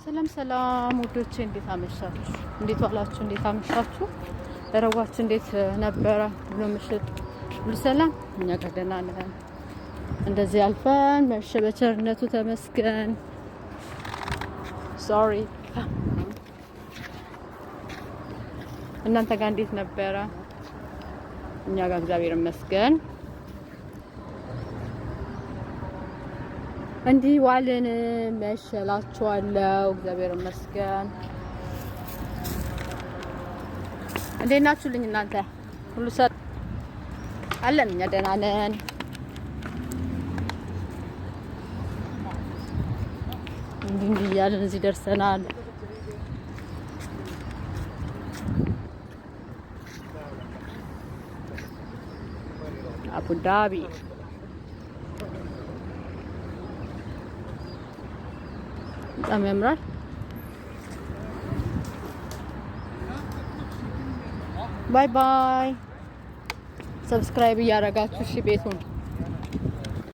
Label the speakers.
Speaker 1: ሰላም ውዶቼ እንዴት አመሻችሁ? እንዴት ዋላችሁ? እንዴት አመሻችሁ? ረዋችሁ እንዴት ነበረ? ብሎ ምሽት ሁሉ ሰላም እኛ ጋር ደህና ነን። እንደዚህ አልፈን መሸ በቸርነቱ ተመስገን። ሶሪ እናንተ ጋር እንዴት ነበረ? እኛ ጋር እግዚአብሔር ይመስገን እንዲህ ዋልን መሸላችኋለሁ። እግዚአብሔር ይመስገን። እንዴት ናችሁልኝ እናንተ? ሁሉ ሰላም አለን? እኛ ደህና ነን። እንዲህ እያልን እዚህ ደርሰናል። አቡዳቢ በጣም ያምራል። ባይ ባይ። ሰብስክራይብ እያደረጋችሁ እሺ ቤቱን